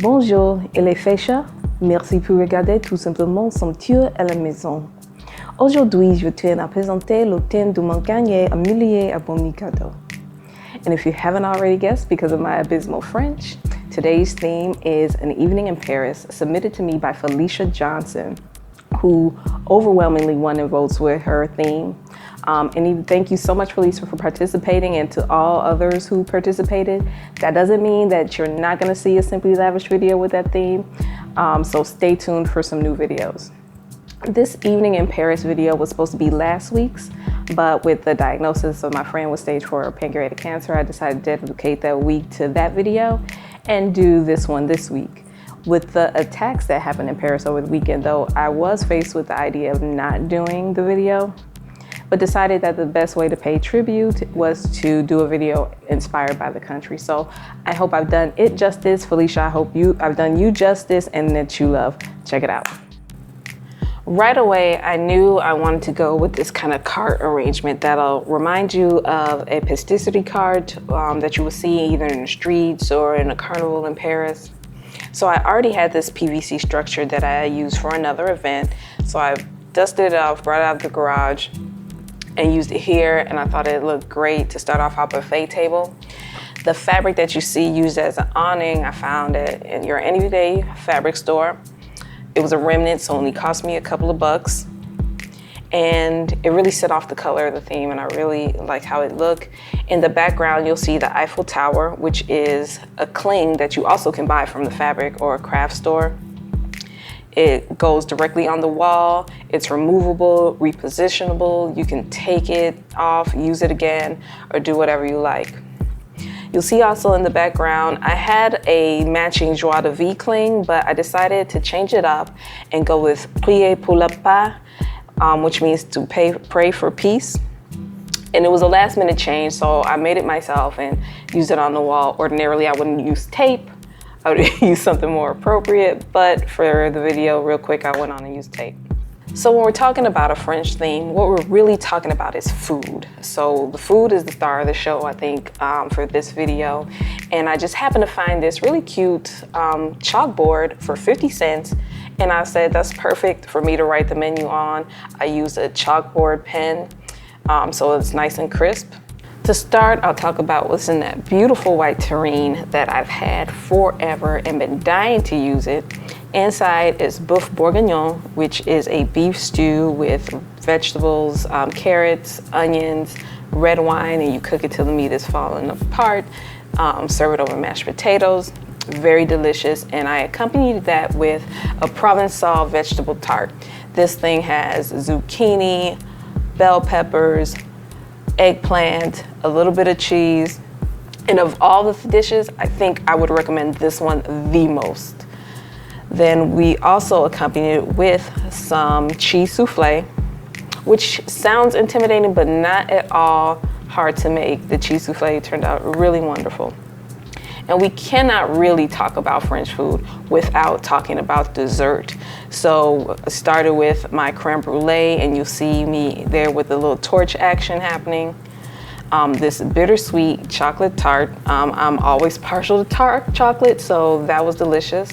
Bonjour et les fécheurs, merci pour regarder tout simplement somptueux à la maison. Aujourd'hui, je tiens à présenter le thème de mon cahier familier à bon cadeau. And if you haven't already guessed because of my abysmal French, today's theme is An Evening in Paris, submitted to me by Felicia Johnson, who overwhelmingly won in votes with her theme. Thank you so much, Felicia, for participating, and to all others who participated. That doesn't mean that you're not going to see a Simply Lavish video with that theme, so stay tuned for some new videos. This Evening in Paris video was supposed to be last week's, but with the diagnosis of my friend with stage 4 pancreatic cancer, I decided to dedicate that week to that video and do this one this week. With the attacks that happened in Paris over the weekend, though, I was faced with the idea of not doing the video, but decided that the best way to pay tribute was to do a video inspired by the country. So I hope I've done it justice. Felicia, I hope I've done you justice and that you love. Check it out. Right away, I knew I wanted to go with this kind of card arrangement that'll remind you of a pasticcerie cart that you will see either in the streets or in a carnival in Paris. So I already had this PVC structure that I used for another event. So I dusted it off, brought it out of the garage, and used it here, and I thought it looked great to start off our buffet table. The fabric that you see used as an awning, I found it in your everyday fabric store. It was a remnant, so it only cost me a couple of bucks. And it really set off the color of the theme, and I really like how it looked. In the background, you'll see the Eiffel Tower, which is a cling that you also can buy from the fabric or a craft store. It goes directly on the wall. It's removable, repositionable. You can take it off, use it again, or do whatever you like. You'll see also in the background, I had a matching joie de vie cling, but I decided to change it up and go with prier pour la paix, which means to pray for peace. And it was a last minute change, so I made it myself and used it on the wall. Ordinarily, I wouldn't use tape. I would use something more appropriate, but for the video, real quick, I went on and used tape. So when we're talking about a French theme, what we're really talking about is food. So the food is the star of the show, I think, for this video. And I just happened to find this really cute chalkboard for 50 cents. And I said, that's perfect for me to write the menu on. I used a chalkboard pen, so it's nice and crisp. To start, I'll talk about what's in that beautiful white terrine that I've had forever and been dying to use it. Inside is boeuf bourguignon, which is a beef stew with vegetables, carrots, onions, red wine, and you cook it till the meat is falling apart. Serve it over mashed potatoes. Very delicious, and I accompanied that with a Provençal vegetable tart. This thing has zucchini, bell peppers, eggplant, a little bit of cheese, and of all the dishes, I think I would recommend this one the most. Then we also accompanied it with some cheese souffle, which sounds intimidating, but not at all hard to make. The cheese souffle turned out really wonderful. And we cannot really talk about French food without talking about dessert. So I started with my creme brulee, and you'll see me there with the little torch action happening. This bittersweet chocolate tart. I'm always partial to tart chocolate, so that was delicious.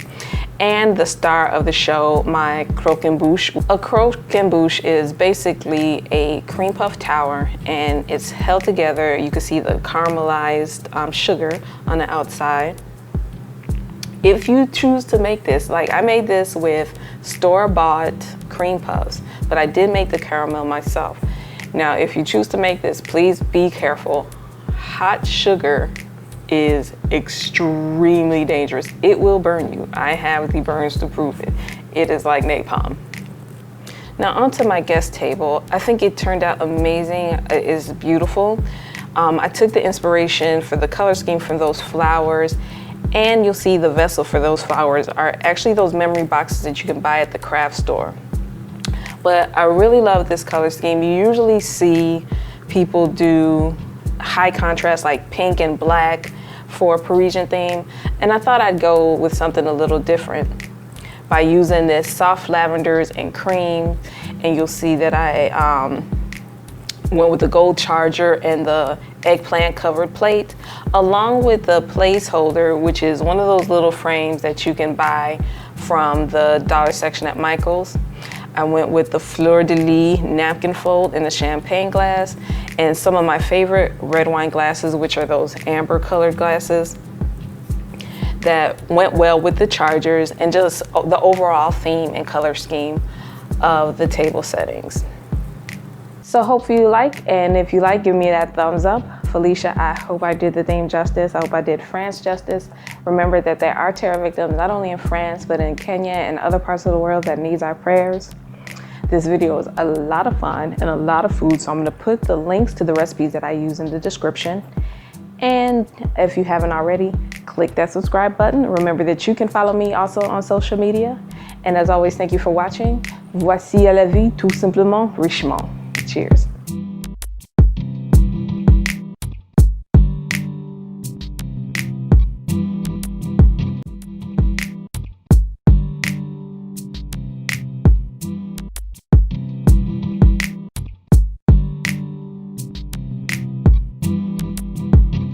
And the star of the show, my croquembouche. A croquembouche is basically a cream puff tower, and it's held together. You can see the caramelized sugar on the outside. If you choose to make this, like I made this with store-bought cream puffs, but I did make the caramel myself. Now, if you choose to make this, please be careful. Hot sugar is extremely dangerous. It will burn you. I have the burns to prove it. It is like napalm. Now onto my guest table. I think it turned out amazing. It is beautiful. I took the inspiration for the color scheme from those flowers, and you'll see the vessel for those flowers are actually those memory boxes that you can buy at the craft store. But I really love this color scheme. You usually see people do high contrast like pink and black for a Parisian theme, and I thought I'd go with something a little different by using this soft lavenders and cream. And you'll see that I Went with the gold charger and the eggplant covered plate, along with the placeholder, which is one of those little frames that you can buy from the dollar section at Michael's. I went with the fleur-de-lis napkin fold in the champagne glass, and some of my favorite red wine glasses, which are those amber colored glasses that went well with the chargers and just the overall theme and color scheme of the table settings. So hopefully you like, and if you like, give me that thumbs up. Felicia, I hope I did the theme justice. I hope I did France justice. Remember that there are terror victims, not only in France, but in Kenya and other parts of the world that needs our prayers. This video is a lot of fun and a lot of food, so I'm gonna put the links to the recipes that I use in the description. And if you haven't already, click that subscribe button. Remember that you can follow me also on social media. And as always, thank you for watching. Voici à la vie, tout simplement, richement. Cheers.